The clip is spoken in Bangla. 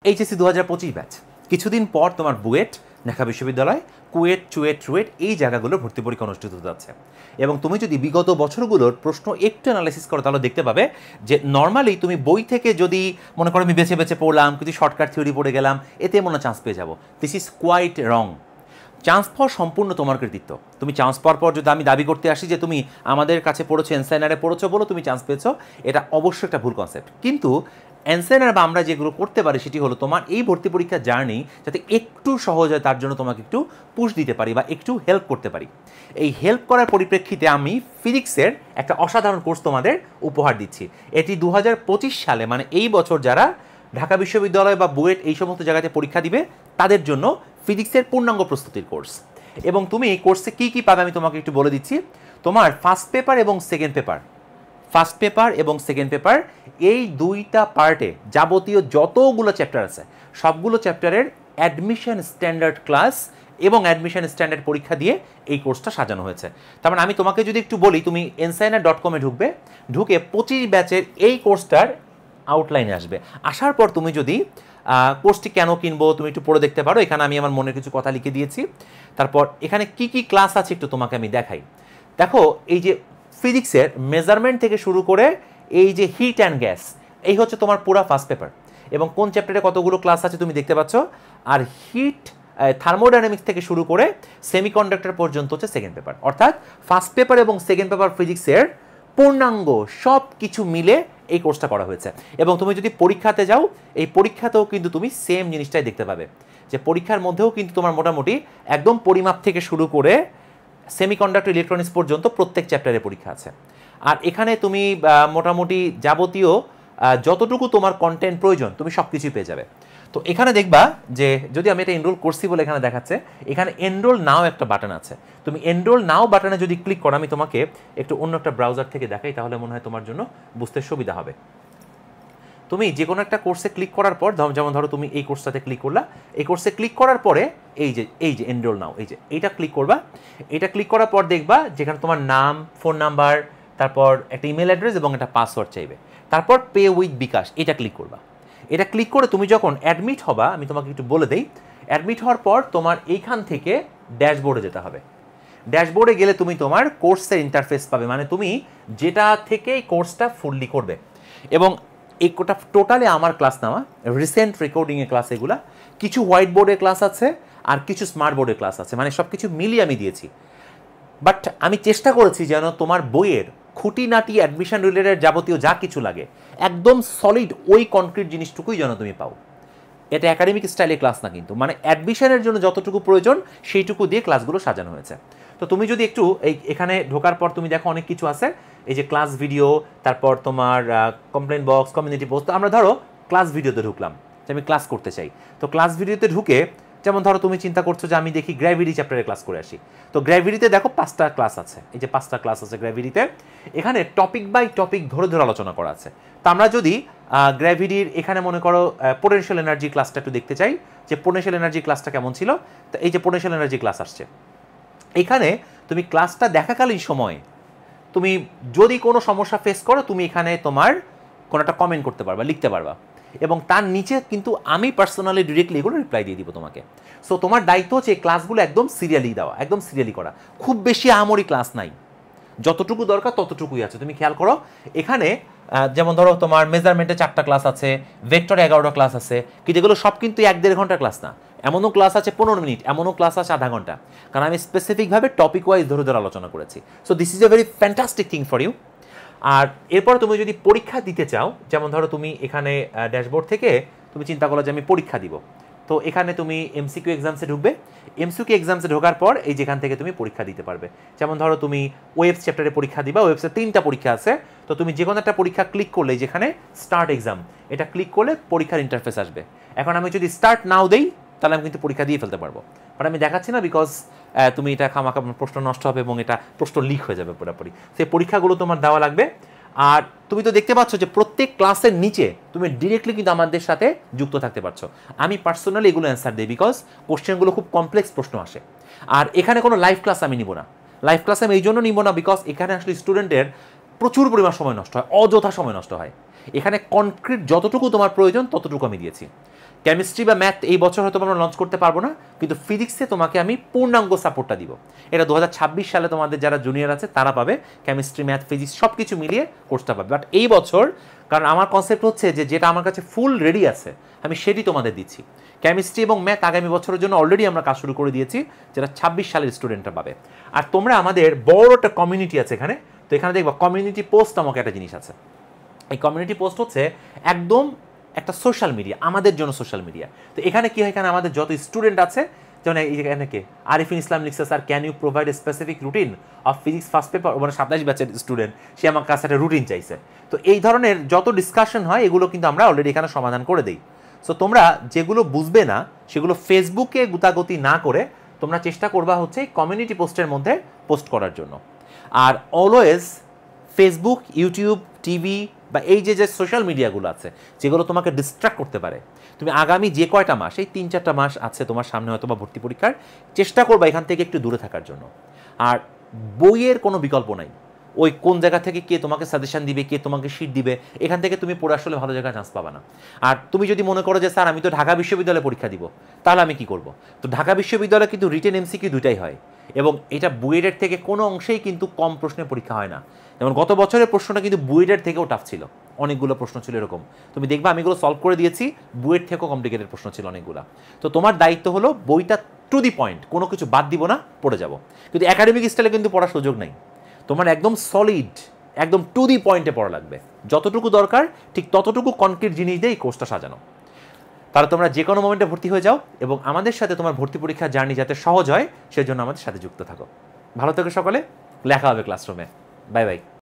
HSC 2025 batch. কিছুদিন পর তোমার বুয়েট, ঢাকা বিশ্ববিদ্যালয়, কুয়েট, চুয়েট, রুয়েট এই জায়গাগুলোর ভর্তি পরীক্ষা অনুষ্ঠিত হতে যাচ্ছে। এবং তুমি যদি বিগত বছরগুলোর প্রশ্ন একটু অ্যানালাইসিস করো তাহলে দেখতে পাবে যে নর্মালি তুমি বই থেকে যদি মনে করো আমি বেছে বেছে পড়লাম, কিছু শর্টকাট থিওরি পড়ে গেলাম, এতে মনে চান্স পেয়ে যাবো। This is quite wrong. Chance পাওয়া সম্পূর্ণ তোমার কৃতিত্ব। তুমি চান্স পাওয়ার পর যদি আমি দাবি করতে আসি যে তুমি আমাদের কাছে পড়েছো, এনসাইনারে পড়েছো বলো তুমি চান্স পেয়েছো, এটা অবশ্যই একটা ভুল কনসেপ্ট। কিন্তু এনসাইনার বা আমরা যেগুলো করতে পারি সেটি হলো তোমার এই ভর্তি পরীক্ষার জার্নি যাতে একটু সহজ হয় তার জন্য তোমাকে একটু পুশ দিতে পারি বা একটু হেল্প করতে পারি। এই হেল্প করার পরিপ্রেক্ষিতে আমি ফিজিক্সের একটা অসাধারণ কোর্স তোমাদের উপহার দিচ্ছি। এটি 2025 সালে মানে এই বছর যারা ঢাকা বিশ্ববিদ্যালয় বা বুয়েট এই সমস্ত জায়গাতে পরীক্ষা দিবে তাদের জন্য ফিজিক্সের পূর্ণাঙ্গ প্রস্তুতির কোর্স। এবং তুমি এই কোর্সে কী কী পাবে আমি তোমাকে একটু বলে দিচ্ছি। তোমার ফার্স্ট পেপার এবং সেকেন্ড পেপার এই দুইটা পার্টে যাবতীয় যতগুলো চ্যাপ্টার আছে সবগুলো চ্যাপ্টারের অ্যাডমিশন স্ট্যান্ডার্ড ক্লাস এবং অ্যাডমিশন স্ট্যান্ডার্ড পরীক্ষা দিয়ে এই কোর্সটা সাজানো হয়েছে। তার মানে আমি তোমাকে যদি একটু বলি, তুমি ensigner.com-এ ঢুকে 25 ব্যাচের এই কোর্সটার আউটলাইনে আসবে। আসার পর তুমি যদি কোর্সটি কেন কিনবো তুমি একটু পড়ে দেখতে পারো। এখানে আমি আমার মনের কিছু কথা লিখে দিয়েছি। তারপর এখানে কি কি ক্লাস আছে একটু তোমাকে আমি দেখাই। দেখো, এই যে ফিজিক্সের মেজারমেন্ট থেকে শুরু করে এই যে হিট অ্যান্ড গ্যাস, এই হচ্ছে তোমার পুরো ফার্স্ট পেপার। এবং কোন চ্যাপ্টারে কতগুলো ক্লাস আছে তুমি দেখতে পাচ্ছ। আর হিট থার্মোডাইনামিক্স থেকে শুরু করে সেমিকন্ডাক্টর পর্যন্ত হচ্ছে সেকেন্ড পেপার। অর্থাৎ ফার্স্ট পেপার এবং সেকেন্ড পেপার ফিজিক্সের পূর্ণাঙ্গ সব কিছু মিলে এই কোর্সটা করা হয়েছে। এবং তুমি যদি পরীক্ষাতে যাও, এই পরীক্ষাতেও কিন্তু তুমি সেম জিনিসটাই দেখতে পাবে যে পরীক্ষার মধ্যেও কিন্তু তোমার মোটামুটি একদম পরিমাপ থেকে শুরু করে সেমিকন্ডাক্টর ইলেকট্রনিক্স পর্যন্ত প্রত্যেক চ্যাপ্টারে পরীক্ষা আছে। আর এখানে তুমি মোটামুটি যাবতীয় যতটুকু তোমার কন্টেন্ট প্রয়োজন তুমি সব কিছুই পেয়ে যাবে। তো এখানে দেখবা যে যদি আমি এটা এনরোল করছি বলে এখানে দেখাচ্ছে, এখানে এনরোল নাও একটা বাটন আছে। তুমি এনরোল নাও বাটনে যদি ক্লিক করো, আমি তোমাকে একটু অন্য একটা ব্রাউজার থেকে দেখাই, তাহলে মনে হয় তোমার জন্য বুঝতে সুবিধা হবে। তুমি যে কোনো একটা কোর্সে ক্লিক করার পর, যেমন ধরো তুমি এই কোর্সটাতে ক্লিক করলা, এই কোর্সে ক্লিক করার পরে এই যে এনরোল নাও, এইটা ক্লিক করবা। এটা ক্লিক করার পর দেখবা যেখানে তোমার নাম, ফোন নাম্বার, তারপর একটা ইমেল অ্যাড্রেস এবং একটা পাসওয়ার্ড চাইবে। তারপর পে উইথ বিকাশ এটা ক্লিক করবা। এটা ক্লিক করে তুমি যখন অ্যাডমিট হবা, আমি তোমাকে একটু বলে দেই, অ্যাডমিট হওয়ার পর তোমার এইখান থেকে ড্যাশবোর্ডে যেতে হবে। ড্যাশবোর্ডে গেলে তুমি তোমার কোর্সের ইন্টারফেস পাবে, মানে তুমি যেটা থেকে এই কোর্সটা ফুললি করবে। এবং এই কোটা টোটালি আমার ক্লাস নেওয়া রিসেন্ট রেকর্ডিংয়ের ক্লাস। এগুলা কিছু হোয়াইট বোর্ডের ক্লাস আছে আর কিছু স্মার্ট বোর্ডের ক্লাস আছে, মানে সব কিছু মিলিয়ে আমি দিয়েছি। বাট আমি চেষ্টা করেছি যেন তোমার বইয়ের খুঁটিনাটি অ্যাডমিশন রিলেটেড যাবতীয় যা কিছু লাগে একদম সলিড ওই কনক্রিট জিনিসটুকুই যেন তুমি পাও। এটা একাডেমিক স্টাইলে ক্লাস না, কিন্তু মানে অ্যাডমিশনের জন্য যতটুকু প্রয়োজন সেইটুকু দিয়ে ক্লাসগুলো সাজানো হয়েছে। তো তুমি যদি একটু এখানে ঢোকার পর তুমি দেখো অনেক কিছু আছে, এই যে ক্লাস ভিডিও, তারপর তোমার কমপ্লেন বক্স, কমিউনিটি পোস্ট। তো আমরা ধরো ক্লাস ভিডিওতে ঢুকলাম যে আমি ক্লাস করতে চাই। তো ক্লাস ভিডিওতে ঢুকে যেমন ধরো তুমি চিন্তা করছো যে আমি দেখি গ্র্যাভিটি চ্যাপ্টারে ক্লাস করে আসি। তো গ্র্যাভিটিতে দেখো 5টা ক্লাস আছে, এই যে 5টা ক্লাস আছে গ্র্যাভিটিতে। এখানে টপিক বাই টপিক ধরে ধরে আলোচনা করা আছে। তো আমরা যদি গ্র্যাভিটির এখানে মনে করো পোটেনশিয়াল এনার্জি ক্লাসটা একটু দেখতে চাই যে পোটেনশিয়াল এনার্জি ক্লাসটা কেমন ছিল, তো এই যে পোটেনশিয়াল এনার্জি ক্লাস আসছে। এখানে তুমি ক্লাসটা দেখাকালীন সময়ে তুমি যদি কোনো সমস্যা ফেস করো, তুমি এখানে তোমার কোনো একটা কমেন্ট করতে পারবা, লিখতে পারবা, এবং তার নিচে কিন্তু আমি পার্সোনালি ডিরেক্টলি এগুলো রিপ্লাই দিয়ে দিব তোমাকে। সো তোমার দায়িত্ব হচ্ছে এই ক্লাসগুলো একদম সিরিয়ালি দেওয়া, একদম সিরিয়ালি করা। খুব বেশি আহামরি ক্লাস নাই, যতটুকু দরকার ততটুকুই আছে। তুমি খেয়াল করো এখানে যেমন ধরো তোমার মেজারমেন্টে 4টা ক্লাস আছে, ভেক্টরে 11টা ক্লাস আছে, কিন্তু এগুলো সব কিন্তু 1-1.5 ঘন্টার ক্লাস না। এমনও ক্লাস আছে 15 মিনিট, এমনও ক্লাস আছে আধা ঘন্টা, কারণ আমি স্পেসিফিকভাবে টপিক ওয়াইজ ধরে ধরে আলোচনা করেছি। So this is a very fantastic thing for you. আর এরপর তুমি যদি পরীক্ষা দিতে চাও, যেমন ধরো তুমি এখানে ড্যাশবোর্ড থেকে তুমি চিন্তা করো যে আমি পরীক্ষা দিব, তো এখানে তুমি এমসিকিউ এক্সামসে ঢুকবে। এমসিকিউ এক্সামসে ঢোকার পর এই যেখান থেকে তুমি পরীক্ষা দিতে পারবে। যেমন ধরো তুমি ওয়েবস চ্যাপ্টারে পরীক্ষা দিবা, ওয়েবসে 3টা পরীক্ষা আছে। তো তুমি যে কোনো একটা পরীক্ষা ক্লিক করলে যেখানে স্টার্ট এক্সাম, এটা ক্লিক করলে পরীক্ষার ইন্টারফেস আসবে। এখন আমি যদি স্টার্ট নাও দেই তাহলে আমি কিন্তু পরীক্ষা দিয়ে ফেলতে পারবো, বাট আমি দেখাচ্ছি না, বিকজ তুমি এটা খামাখা প্রশ্ন নষ্ট হবে এবং এটা প্রশ্ন লিক হয়ে যাবে পুরোপুরি। সেই পরীক্ষাগুলো তোমার দেওয়া লাগবে। আর তুমি তো দেখতে পাচ্ছ যে প্রত্যেক ক্লাসের নিচে তুমি ডিরেক্টলি কিন্তু আমাদের সাথে যুক্ত থাকতে পারছো। আমি পার্সোনালি এগুলো অ্যান্সার দিই, বিকজ কোশ্চেনগুলো খুব কমপ্লেক্স প্রশ্ন আসে। আর এখানে কোনো লাইভ ক্লাস আমি নিব না। লাইভ ক্লাস আমি এই জন্য নিব না, বিকজ এখানে আসলে স্টুডেন্টের প্রচুর পরিমাণ সময় নষ্ট হয়, অযথা সময় নষ্ট হয়। এখানে কনক্রিট যতটুকু তোমার প্রয়োজন ততটুকু আমি দিয়েছি। কেমিস্ট্রি বা ম্যাথ এই বছর হয়তো আমরা লঞ্চ করতে পারবো না, কিন্তু ফিজিক্সে তোমাকে আমি পূর্ণাঙ্গ সাপোর্টটা দিব। এটা 2026 সালে তোমাদের যারা জুনিয়র আছে তারা পাবে, কেমিস্ট্রি ম্যাথ ফিজিক্স সব কিছু মিলিয়ে কোর্সটা পাবে। বাট এই বছর, কারণ আমার কনসেপ্ট হচ্ছে যে যেটা আমার কাছে ফুল রেডি আছে আমি সেটি তোমাদের দিচ্ছি। কেমিস্ট্রি এবং ম্যাথ আগামী বছরের জন্য অলরেডি আমরা কাজ শুরু করে দিয়েছি, যেটা 26 সালের স্টুডেন্টরা পাবে। আর তোমরা আমাদের বড় একটা কমিউনিটি আছে এখানে, তো এখানে দেখবা কমিউনিটি পোস্ট নামক একটা জিনিস আছে। এই কমিউনিটি পোস্ট হচ্ছে একদম একটা সোশ্যাল মিডিয়া, আমাদের জন্য সোশ্যাল মিডিয়া। তো এখানে কি হয়, এখানে আমাদের যত স্টুডেন্ট আছে, যেমন এখানে কে আরিফিন ইসলাম লিখছে, sir can you provide a specific routine of physics first paper, মানে 27 ব্যাচের স্টুডেন্ট, সে আমার কাছে একটা রুটিন চাইছে। তো এই ধরনের যত ডিসকাশন হয় এগুলো কিন্তু আমরা অলরেডি এখানে সমাধান করে দিই। সো তোমরা যেগুলো বুঝবে না সেগুলো ফেসবুকে গুতাগুতি না করে তোমরা চেষ্টা করবা হচ্ছে কমিউনিটি পোস্টের মধ্যে পোস্ট করার জন্য। Are always Facebook, YouTube, TV বা এই যে সোশ্যাল মিডিয়াগুলো আছে যেগুলো তোমাকে ডিস্ট্র্যাক্ট করতে পারে, তুমি আগামী যে কয়টা মাস, এই 3-4টা মাস আছে তোমার সামনে হয়তো বা ভর্তি পরীক্ষার, চেষ্টা করবা এখান থেকে একটু দূরে থাকার জন্য। আর বইয়ের কোনো বিকল্প নাই, ওই কোন জায়গা থেকে কে তোমাকে সাজেশন দিবে, কে তোমাকে শিট দিবে, এখান থেকে তুমি পড়ে আসলে ভালো জায়গায় চান্স পাবা না। আর তুমি যদি মনে করো যে স্যার আমি তো ঢাকা বিশ্ববিদ্যালয়ে পরীক্ষা দিব, তাহলে আমি কি করব? তো ঢাকা বিশ্ববিদ্যালয়ে কিন্তু রিটেন এমসিকিউ দুইটাই হয়, এবং এটা বুয়েটের থেকে কোনো অংশেই কিন্তু কম প্রশ্নের পরীক্ষা হয় না। যেমন গত বছরের প্রশ্নটা কিন্তু বুয়েটের থেকেও টাফ ছিল, অনেকগুলো প্রশ্ন ছিল এরকম, তুমি দেখবা আমি এগুলো সলভ করে দিয়েছি, বুয়েট থেকেও কমপ্লিকেটেড প্রশ্ন ছিল অনেকগুলো। তো তোমার দায়িত্ব হলো বইটা টু দি পয়েন্ট, কোনো কিছু বাদ দিব না, পড়ে যাব। কিন্তু একাডেমিক স্টাইলে কিন্তু পড়ার সুযোগ নাই, তোমার একদম সলিড, একদম টু দি পয়েন্টে পড়া লাগবে, যতটুকু দরকার ঠিক ততটুকু কনক্রিট জিনিস দিয়ে এই কোর্সটা সাজানো। তাহলে তোমরা যে কোনো মোমেন্টে ভর্তি হয়ে যাও, এবং আমাদের সাথে তোমার ভর্তি পরীক্ষার জার্নি যাতে সহজ হয় সেজন্য আমাদের সাথে যুক্ত থাকো। ভালো থেকো সকলে, লেখা হবে ক্লাসরুমে। Bye bye.